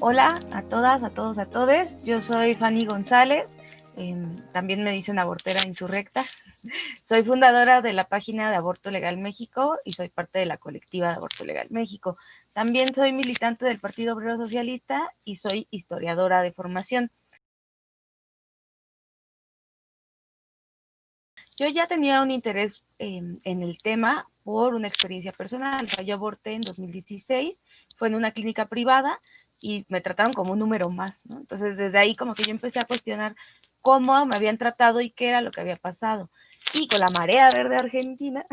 Hola a todas, a todos, a todes. Yo soy Fanny González, también me dicen abortera insurrecta. Soy fundadora de la página de Aborto Legal México y soy parte de la colectiva de Aborto Legal México. También soy militante del Partido Obrero Socialista y soy historiadora de formación. Yo ya tenía un interés en el tema por una experiencia personal. Yo aborté en 2016, fue en una clínica privada y me trataron como un número más, ¿no? Entonces, desde ahí como que yo empecé a cuestionar cómo me habían tratado y qué era lo que había pasado. Y con la marea verde argentina,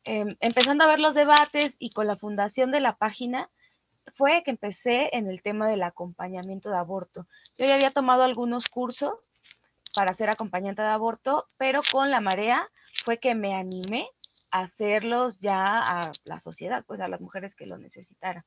empezando a ver los debates y con la fundación de la página, fue que empecé en el tema del acompañamiento de aborto. Yo ya había tomado algunos cursos para ser acompañante de aborto, pero con la marea fue que me animé a hacerlos ya a la sociedad, pues a las mujeres que lo necesitaran.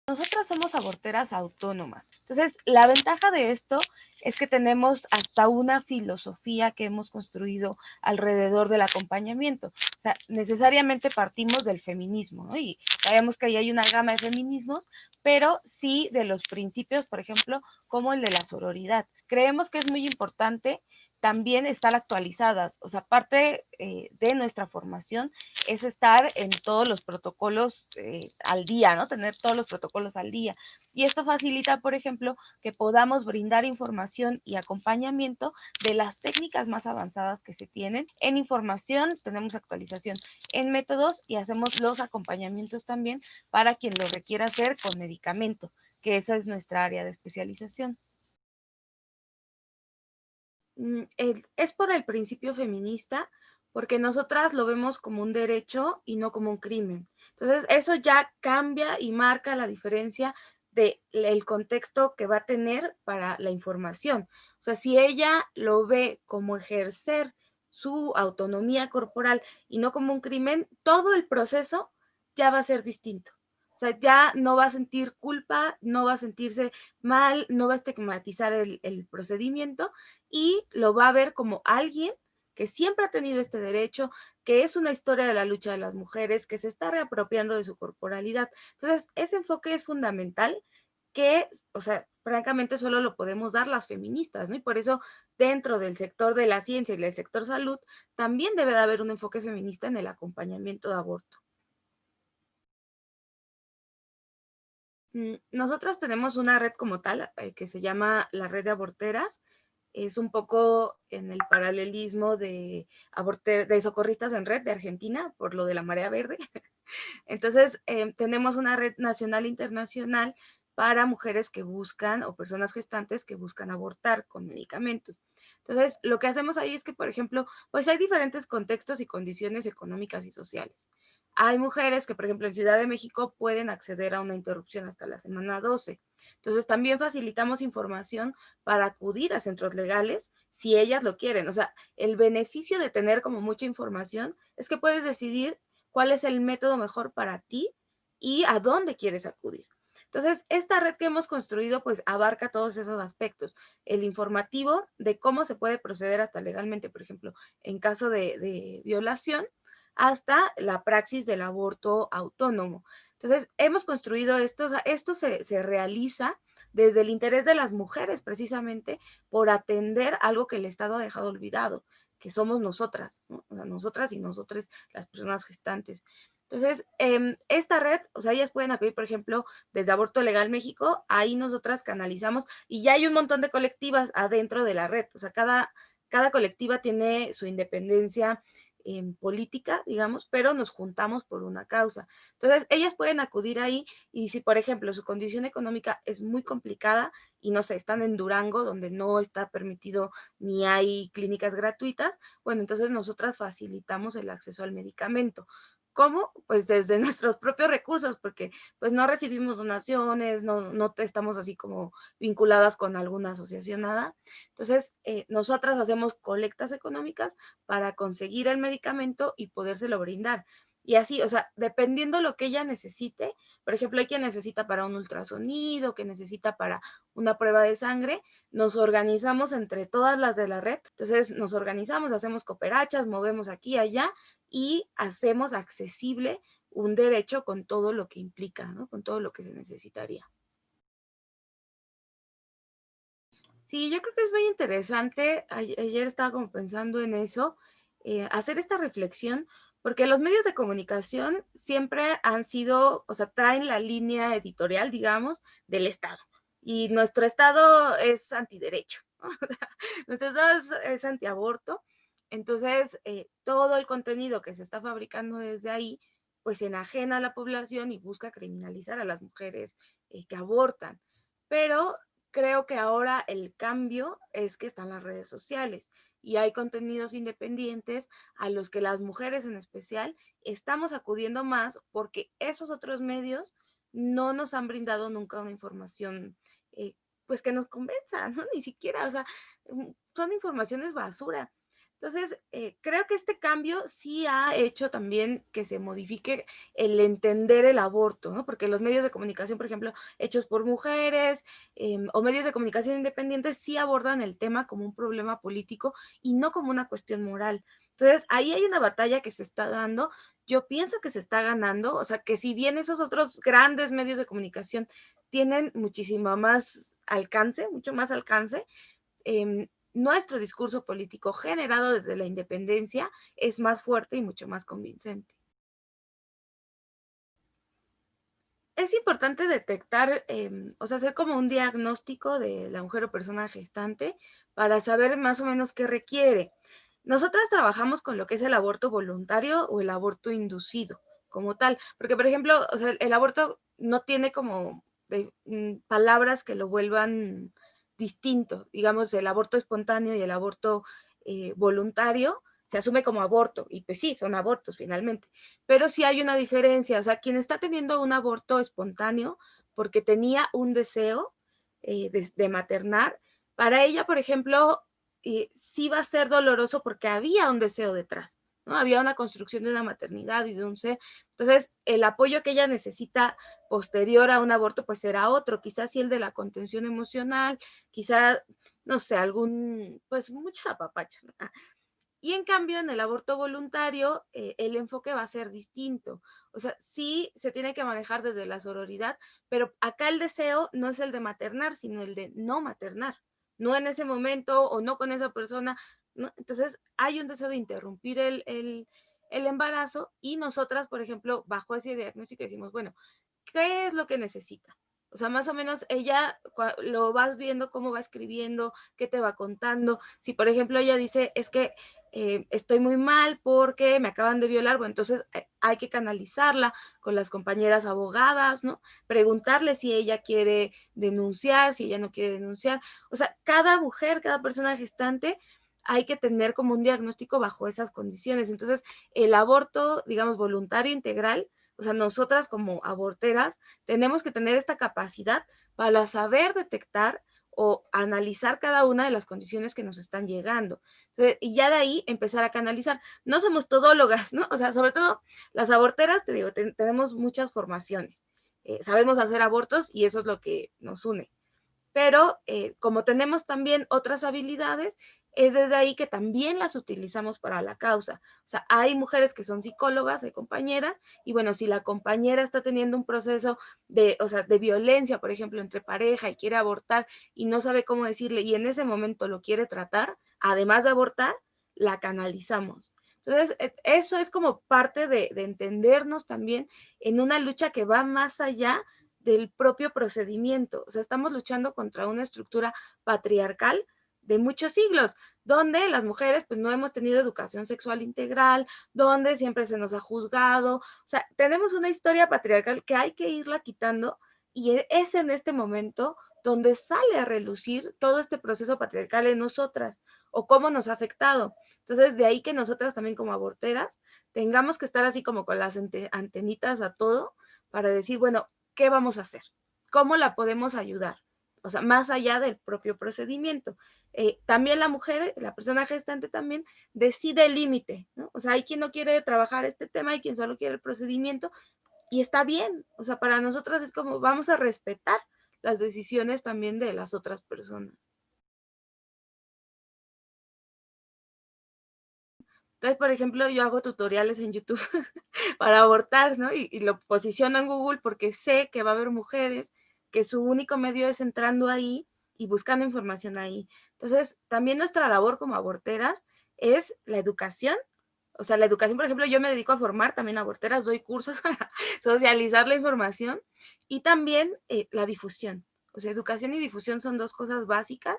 Nosotras somos aborteras autónomas. Entonces, la ventaja de esto es que tenemos hasta una filosofía que hemos construido alrededor del acompañamiento. O sea, necesariamente partimos del feminismo, ¿no? Y sabemos que ahí hay una gama de feminismos, pero sí de los principios, por ejemplo, como el de la sororidad. Creemos que es muy importante también estar actualizadas. O sea, parte de nuestra formación es estar en todos los protocolos al día, ¿no? Tener todos los protocolos al día. Y esto facilita, por ejemplo, que podamos brindar información y acompañamiento de las técnicas más avanzadas que se tienen. En información tenemos actualización en métodos y hacemos los acompañamientos también para quien lo requiera hacer con medicamento, que esa es nuestra área de especialización. Es por el principio feminista, porque nosotras lo vemos como un derecho y no como un crimen. Entonces, eso ya cambia y marca la diferencia del contexto que va a tener para la información. O sea, si ella lo ve como ejercer su autonomía corporal y no como un crimen, todo el proceso ya va a ser distinto. O sea, ya no va a sentir culpa, no va a sentirse mal, no va a estigmatizar el procedimiento y lo va a ver como alguien que siempre ha tenido este derecho, que es una historia de la lucha de las mujeres, que se está reapropiando de su corporalidad. Entonces, ese enfoque es fundamental que, o sea, francamente solo lo podemos dar las feministas, ¿no? Y por eso dentro del sector de la ciencia y del sector salud, también debe de haber un enfoque feminista en el acompañamiento de aborto. Nosotros tenemos una red como tal que se llama la Red de Aborteras. Es un poco en el paralelismo de socorristas en red de Argentina, por lo de la marea verde. Entonces, tenemos una red nacional e internacional para mujeres que buscan o personas gestantes que buscan abortar con medicamentos. Entonces, lo que hacemos ahí es que, por ejemplo, pues hay diferentes contextos y condiciones económicas y sociales. Hay mujeres que, por ejemplo, en Ciudad de México pueden acceder a una interrupción hasta la semana 12. Entonces, también facilitamos información para acudir a centros legales si ellas lo quieren. O sea, el beneficio de tener como mucha información es que puedes decidir cuál es el método mejor para ti y a dónde quieres acudir. Entonces, esta red que hemos construido pues abarca todos esos aspectos. El informativo de cómo se puede proceder hasta legalmente, por ejemplo, en caso de violación, hasta la praxis del aborto autónomo. Entonces, hemos construido esto, o sea, esto se realiza desde el interés de las mujeres, precisamente, por atender algo que el Estado ha dejado olvidado, que somos nosotras, ¿no? O sea, nosotras y nosotros, las personas gestantes. Entonces, esta red, o sea, ellas pueden acudir, por ejemplo, desde Aborto Legal México, ahí nosotras canalizamos y ya hay un montón de colectivas adentro de la red, o sea, cada colectiva tiene su independencia política, digamos, pero nos juntamos por una causa. Entonces, ellas pueden acudir ahí y si, por ejemplo, su condición económica es muy complicada y no sé, están en Durango, donde no está permitido ni hay clínicas gratuitas, bueno, entonces nosotras facilitamos el acceso al medicamento. ¿Cómo? Pues desde nuestros propios recursos, porque pues no recibimos donaciones, no estamos así como vinculadas con alguna asociación, nada. Entonces, nosotras hacemos colectas económicas para conseguir el medicamento y podérselo brindar. Y así, o sea, dependiendo lo que ella necesite, por ejemplo, hay quien necesita para un ultrasonido, que necesita para una prueba de sangre, nos organizamos entre todas las de la red. Entonces, nos organizamos, hacemos cooperachas, movemos aquí y allá y hacemos accesible un derecho con todo lo que implica, ¿no? Con todo lo que se necesitaría. Sí, yo creo que es muy interesante. Ayer estaba como pensando en eso, hacer esta reflexión, porque los medios de comunicación siempre han sido, o sea, traen la línea editorial, digamos, del Estado. Y nuestro Estado es antiderecho, ¿no? Nuestro Estado es antiaborto. Entonces, todo el contenido que se está fabricando desde ahí, pues enajena a la población y busca criminalizar a las mujeres que abortan. Pero creo que ahora el cambio es que están las redes sociales y hay contenidos independientes a los que las mujeres en especial estamos acudiendo más porque esos otros medios no nos han brindado nunca una información pues que nos convenza, ¿no? Ni siquiera, o sea, son informaciones basura. Entonces, creo que este cambio sí ha hecho también que se modifique el entender el aborto, ¿no? Porque los medios de comunicación, por ejemplo, hechos por mujeres, o medios de comunicación independientes sí abordan el tema como un problema político y no como una cuestión moral. Entonces, ahí hay una batalla que se está dando. Yo pienso que se está ganando, o sea, que si bien esos otros grandes medios de comunicación tienen muchísimo más alcance, mucho más alcance, nuestro discurso político generado desde la independencia es más fuerte y mucho más convincente. Es importante detectar, o sea, hacer como un diagnóstico de la mujer o persona gestante para saber más o menos qué requiere. Nosotras trabajamos con lo que es el aborto voluntario o el aborto inducido, como tal, porque, por ejemplo, o sea, el aborto no tiene como palabras que lo vuelvan distinto. Digamos, el aborto espontáneo y el aborto voluntario se asume como aborto, y pues sí, son abortos finalmente, pero sí hay una diferencia, o sea, quien está teniendo un aborto espontáneo porque tenía un deseo de maternar, para ella, por ejemplo, sí va a ser doloroso porque había un deseo detrás, ¿no? Había una construcción de una maternidad y de un ser. Entonces, el apoyo que ella necesita posterior a un aborto, pues será otro, quizás sí el de la contención emocional, quizás, no sé, algún, pues muchos apapachos, ¿no? Y en cambio, en el aborto voluntario, el enfoque va a ser distinto. O sea, sí se tiene que manejar desde la sororidad, pero acá el deseo no es el de maternar, sino el de no maternar. No en ese momento o no con esa persona, ¿no? Entonces, hay un deseo de interrumpir el embarazo y nosotras, por ejemplo, bajo ese diagnóstico decimos, bueno, ¿qué es lo que necesita? O sea, más o menos ella lo vas viendo cómo va escribiendo, qué te va contando. Si, por ejemplo, ella dice, es que estoy muy mal porque me acaban de violar, bueno, entonces hay que canalizarla con las compañeras abogadas, ¿no? Preguntarle si ella quiere denunciar, si ella no quiere denunciar. O sea, cada mujer, cada persona gestante, hay que tener como un diagnóstico bajo esas condiciones. Entonces, el aborto, digamos, voluntario integral, o sea, nosotras como aborteras tenemos que tener esta capacidad para saber detectar o analizar cada una de las condiciones que nos están llegando. Entonces, y ya de ahí empezar a canalizar. No somos todólogas, ¿no? O sea, sobre todo las aborteras, te digo, tenemos muchas formaciones. Sabemos hacer abortos y eso es lo que nos une, pero como tenemos también otras habilidades, es desde ahí que también las utilizamos para la causa. O sea, hay mujeres que son psicólogas, hay compañeras, y bueno, si la compañera está teniendo un proceso de, o sea, de violencia, por ejemplo, entre pareja y quiere abortar y no sabe cómo decirle y en ese momento lo quiere tratar, además de abortar, la canalizamos. Entonces, eso es como parte de entendernos también en una lucha que va más allá del propio procedimiento. O sea, estamos luchando contra una estructura patriarcal de muchos siglos, donde las mujeres pues no hemos tenido educación sexual integral, donde siempre se nos ha juzgado. O sea, tenemos una historia patriarcal que hay que irla quitando y es en este momento donde sale a relucir todo este proceso patriarcal en nosotras o cómo nos ha afectado. Entonces, de ahí que nosotras también como aborteras tengamos que estar así como con las antenitas a todo para decir, bueno, ¿qué vamos a hacer? ¿Cómo la podemos ayudar? O sea, más allá del propio procedimiento. También la mujer, la persona gestante también decide el límite, ¿no? O sea, hay quien no quiere trabajar este tema, hay quien solo quiere el procedimiento y está bien. O sea, para nosotras es como vamos a respetar las decisiones también de las otras personas. Entonces, por ejemplo, yo hago tutoriales en YouTube para abortar, ¿no? Y lo posiciono en Google porque sé que va a haber mujeres que su único medio es entrando ahí y buscando información ahí. Entonces, también nuestra labor como aborteras es la educación. O sea, la educación, por ejemplo, yo me dedico a formar también aborteras, doy cursos para socializar la información y también la difusión. O sea, educación y difusión son dos cosas básicas.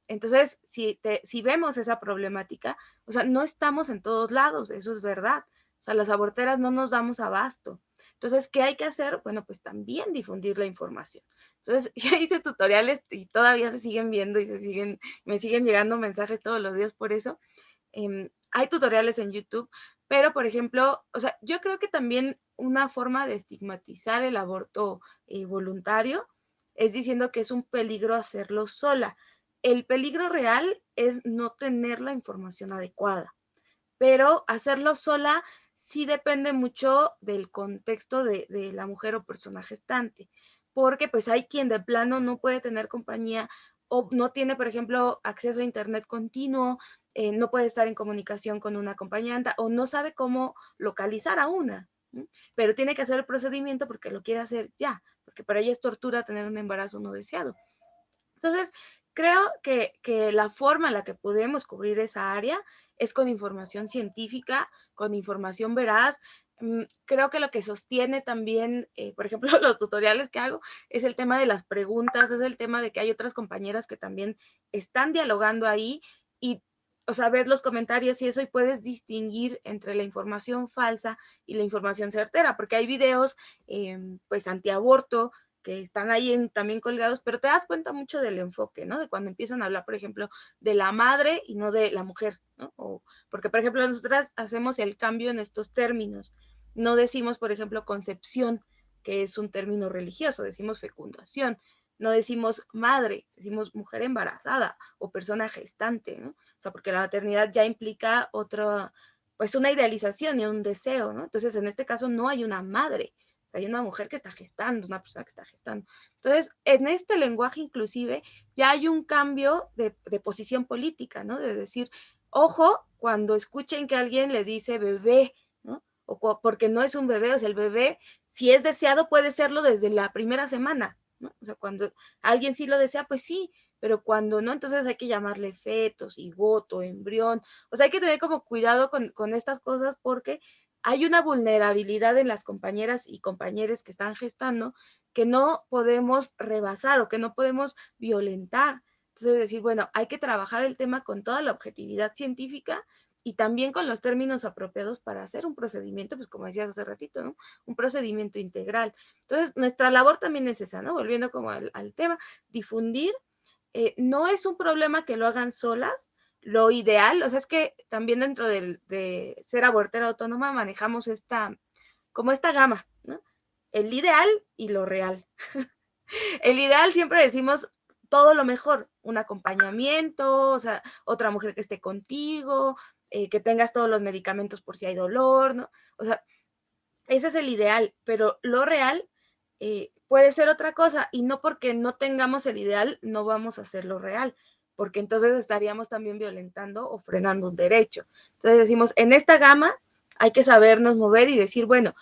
Entonces, si vemos esa problemática, o sea, no estamos en todos lados, eso es verdad. O sea, las aborteras no nos damos abasto. Entonces, ¿qué hay que hacer? Bueno, pues también difundir la información. Entonces, yo hice tutoriales y todavía se siguen viendo y me siguen llegando mensajes todos los días por eso. Hay tutoriales en YouTube, pero por ejemplo, o sea, yo creo que también una forma de estigmatizar el aborto voluntario es diciendo que es un peligro hacerlo sola. El peligro real es no tener la información adecuada, pero hacerlo sola sí depende mucho del contexto de la mujer o persona gestante, porque pues hay quien de plano no puede tener compañía o no tiene, por ejemplo, acceso a internet continuo, no puede estar en comunicación con una acompañante o no sabe cómo localizar a una, ¿sí? Pero tiene que hacer el procedimiento porque lo quiere hacer ya, porque para ella es tortura tener un embarazo no deseado. Entonces, creo que la forma en la que podemos cubrir esa área es con información científica, con información veraz. Creo que lo que sostiene también, por ejemplo, los tutoriales que hago, es el tema de las preguntas, es el tema de que hay otras compañeras que también están dialogando ahí y, o sea, ves los comentarios y eso y puedes distinguir entre la información falsa y la información certera, porque hay videos, pues, antiaborto, que están ahí también colgados, pero te das cuenta mucho del enfoque, ¿no? De cuando empiezan a hablar, por ejemplo, de la madre y no de la mujer, ¿no? Porque, por ejemplo, nosotras hacemos el cambio en estos términos. No decimos, por ejemplo, concepción, que es un término religioso, decimos fecundación. No decimos madre, decimos mujer embarazada o persona gestante, ¿no? O sea, porque la maternidad ya implica otra, pues una idealización y un deseo, ¿no? Entonces, en este caso no hay una madre, hay una mujer que está gestando, una persona que está gestando. Entonces, en este lenguaje inclusive ya hay un cambio de posición política, ¿no? De decir, ojo, cuando escuchen que alguien le dice bebé, ¿no? Porque no es un bebé, o sea, el bebé, si es deseado, puede serlo desde la primera semana, ¿no? O sea, cuando alguien sí lo desea, pues sí, pero cuando no, entonces hay que llamarle feto, cigoto, embrión. O sea, hay que tener como cuidado con estas cosas porque hay una vulnerabilidad en las compañeras y compañeros que están gestando que no podemos rebasar o que no podemos violentar. Entonces, decir, bueno, hay que trabajar el tema con toda la objetividad científica y también con los términos apropiados para hacer un procedimiento, pues como decías hace ratito, ¿no? Un procedimiento integral. Entonces, nuestra labor también es esa, ¿no? Volviendo como al tema, difundir. No es un problema que lo hagan solas, lo ideal, o sea, es que también dentro de ser abortera autónoma manejamos como esta gama, ¿no? El ideal y lo real. El ideal siempre decimos todo lo mejor, un acompañamiento, o sea, otra mujer que esté contigo, que tengas todos los medicamentos por si hay dolor, ¿no? O sea, ese es el ideal, pero lo real puede ser otra cosa y no porque no tengamos el ideal no vamos a hacer lo real, porque entonces estaríamos también violentando o frenando un derecho. Entonces decimos, en esta gama hay que sabernos mover y decir, bueno,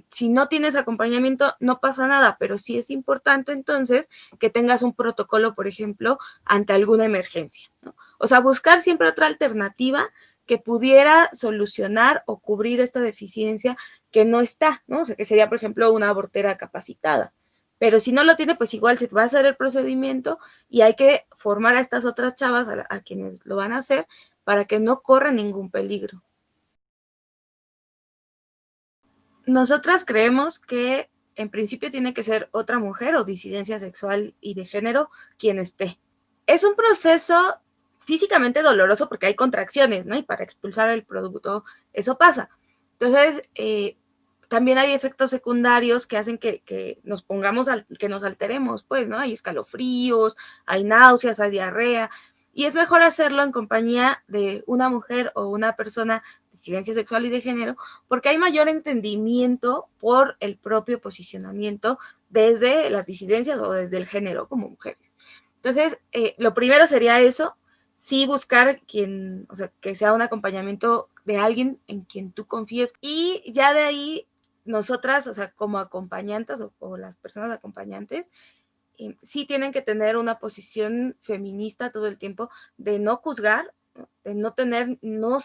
si no tienes acompañamiento no pasa nada, pero sí es importante entonces que tengas un protocolo, por ejemplo, ante alguna emergencia, ¿no? O sea, buscar siempre otra alternativa que pudiera solucionar o cubrir esta deficiencia que no está, ¿no? O sea, que sería, por ejemplo, una abortera capacitada. Pero si no lo tiene, pues igual se va a hacer el procedimiento y hay que formar a estas otras chavas, a quienes lo van a hacer, para que no corran ningún peligro. Nosotras creemos que en principio tiene que ser otra mujer o disidencia sexual y de género quien esté. Es un proceso físicamente doloroso porque hay contracciones, ¿no? Y para expulsar el producto eso pasa. Entonces, también hay efectos secundarios que hacen que nos pongamos, que nos alteremos, pues, ¿no? Hay escalofríos, hay náuseas, hay diarrea, y es mejor hacerlo en compañía de una mujer o una persona de disidencia sexual y de género, porque hay mayor entendimiento por el propio posicionamiento desde las disidencias o desde el género como mujeres. Entonces, lo primero sería eso. sí buscar quien, o sea, que sea un acompañamiento de alguien en quien tú confíes. Y ya de ahí, nosotras, o sea, como acompañantes o las personas acompañantes, sí tienen que tener una posición feminista todo el tiempo, de no juzgar, de no tener, no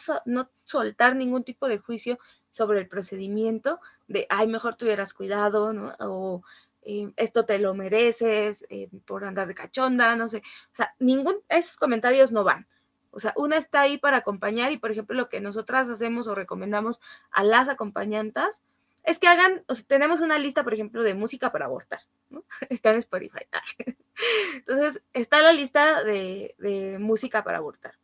soltar ningún tipo de juicio sobre el procedimiento, de, ay, mejor tuvieras cuidado, ¿no? O esto te lo mereces por andar de cachonda, no sé. O sea, esos comentarios no van. O sea, una está ahí para acompañar y, por ejemplo, lo que nosotras hacemos o recomendamos a las acompañantas es que hagan, o sea, tenemos una lista, por ejemplo, de música para abortar, ¿no? Está en Spotify. Entonces, está la lista de música para abortar.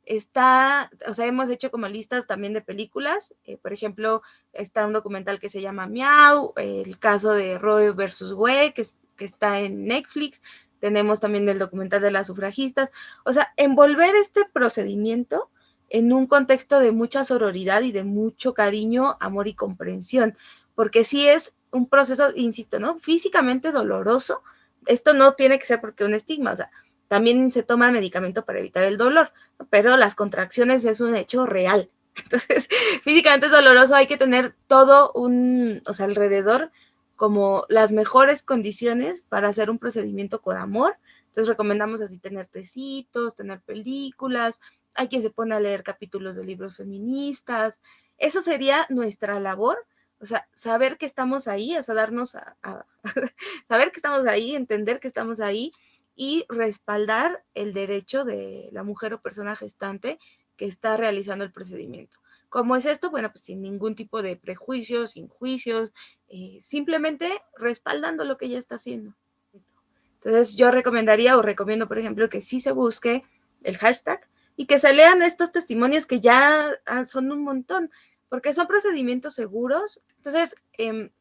Está, o sea, hemos hecho como listas también de películas. Por ejemplo, está un documental que se llama Miau, el caso de Roe versus Wade, que está en Netflix. Tenemos también el documental de las sufragistas. O sea, envolver este procedimiento en un contexto de mucha sororidad y de mucho cariño, amor y comprensión. Porque sí es un proceso, insisto, ¿no? Físicamente doloroso. Esto no tiene que ser porque un estigma, o sea, también se toma medicamento para evitar el dolor, pero las contracciones es un hecho real. Entonces, físicamente es doloroso, hay que tener todo o sea, alrededor como las mejores condiciones para hacer un procedimiento con amor. Entonces, recomendamos así tener tecitos, tener películas, hay quien se pone a leer capítulos de libros feministas. Eso sería nuestra labor, o sea, saber que estamos ahí, o sea, darnos saber que estamos ahí, entender que estamos ahí y respaldar el derecho de la mujer o persona gestante que está realizando el procedimiento. ¿Cómo es esto? Bueno, pues sin ningún tipo de prejuicios, sin juicios, simplemente respaldando lo que ella está haciendo. Entonces yo recomendaría o recomiendo, por ejemplo, que sí se busque el hashtag y que se lean estos testimonios que ya son un montón, porque son procedimientos seguros. Entonces,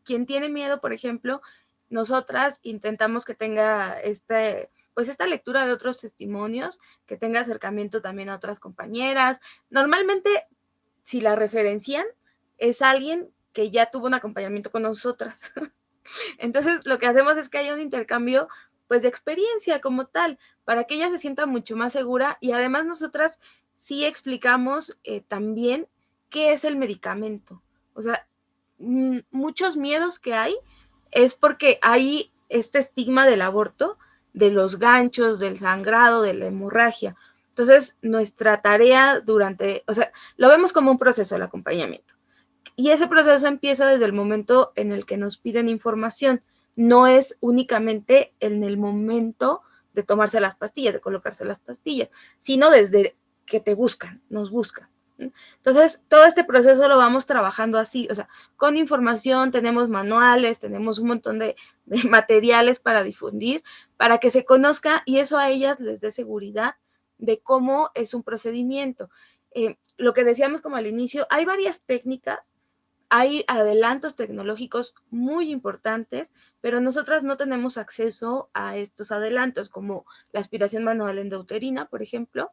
quien tiene miedo, por ejemplo, nosotras intentamos que tenga pues esta lectura de otros testimonios, que tenga acercamiento también a otras compañeras. Normalmente, si la referencian, es alguien que ya tuvo un acompañamiento con nosotras. Entonces, lo que hacemos es que haya un intercambio, pues, de experiencia como tal, para que ella se sienta mucho más segura y además nosotras sí explicamos también qué es el medicamento. O sea, muchos miedos que hay es porque hay este estigma del aborto, de los ganchos, del sangrado, de la hemorragia. Entonces, nuestra tarea o sea, lo vemos como un proceso el acompañamiento. Y ese proceso empieza desde el momento en el que nos piden información. No es únicamente en el momento de tomarse las pastillas, de colocarse las pastillas, sino desde que te buscan, nos buscan. Entonces, todo este proceso lo vamos trabajando así, o sea, con información, tenemos manuales, tenemos un montón de materiales para difundir, para que se conozca y eso a ellas les dé seguridad de cómo es un procedimiento. Lo que decíamos como al inicio, hay varias técnicas, hay adelantos tecnológicos muy importantes, pero nosotras no tenemos acceso a estos adelantos, como la aspiración manual endouterina, por ejemplo,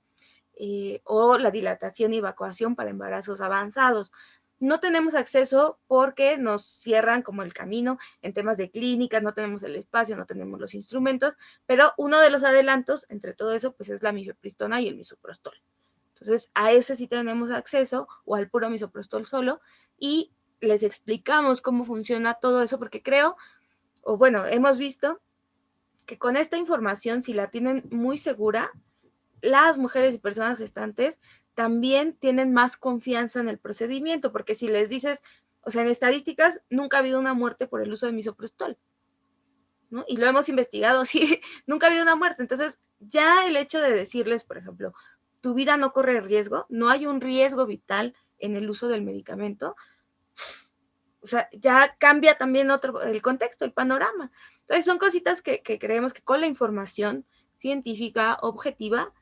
o la dilatación y evacuación para embarazos avanzados. No tenemos acceso porque nos cierran como el camino en temas de clínicas, no tenemos el espacio, no tenemos los instrumentos, pero uno de los adelantos entre todo eso pues es la mifepristona y el misoprostol. Entonces, a ese sí tenemos acceso, o al puro misoprostol solo, y les explicamos cómo funciona todo eso, porque creo, o bueno, hemos visto que con esta información, si la tienen muy segura, las mujeres y personas gestantes también tienen más confianza en el procedimiento, porque si les dices, o sea, en estadísticas, nunca ha habido una muerte por el uso de misoprostol, ¿no? Y lo hemos investigado, sí, nunca ha habido una muerte. Entonces, ya el hecho de decirles, por ejemplo, tu vida no corre riesgo, no hay un riesgo vital en el uso del medicamento, o sea, ya cambia también el contexto, el panorama. Entonces, son cositas que creemos que con la información científica objetiva,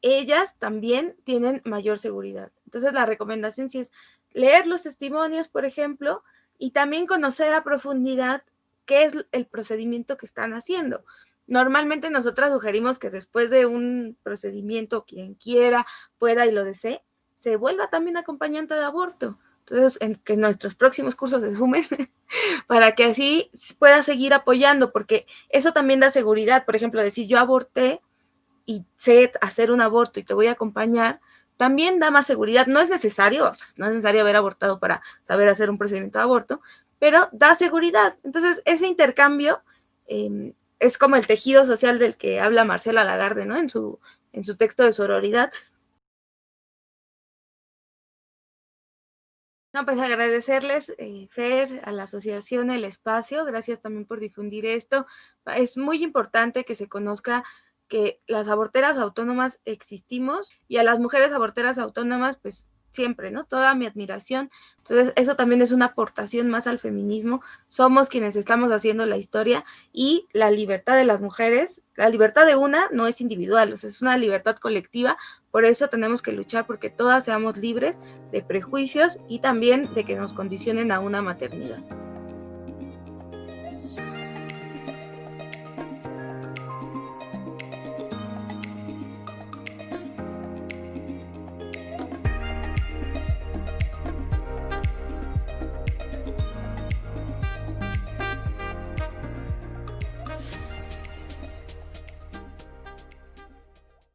ellas también tienen mayor seguridad. Entonces, la recomendación sí es leer los testimonios, por ejemplo, y también conocer a profundidad qué es el procedimiento que están haciendo. Normalmente nosotras sugerimos que después de un procedimiento, quien quiera, pueda y lo desee, se vuelva también acompañante de aborto. Entonces, que nuestros próximos cursos se sumen para que así pueda seguir apoyando, porque eso también da seguridad. Por ejemplo, decir yo aborté y sé hacer un aborto y te voy a acompañar, también da más seguridad. No es necesario, o sea, no es necesario haber abortado para saber hacer un procedimiento de aborto, pero da seguridad. Entonces, ese intercambio es como el tejido social del que habla Marcela Lagarde, ¿no? En su texto de sororidad. No, pues agradecerles, Fer, a la asociación, el espacio. Gracias también por difundir esto. Es muy importante que se conozca que las aborteras autónomas existimos y a las mujeres aborteras autónomas, pues siempre, ¿no? Toda mi admiración. Entonces, eso también es una aportación más al feminismo. Somos quienes estamos haciendo la historia y la libertad de las mujeres, la libertad de una no es individual, o sea, es una libertad colectiva. Por eso tenemos que luchar porque todas seamos libres de prejuicios y también de que nos condicionen a una maternidad.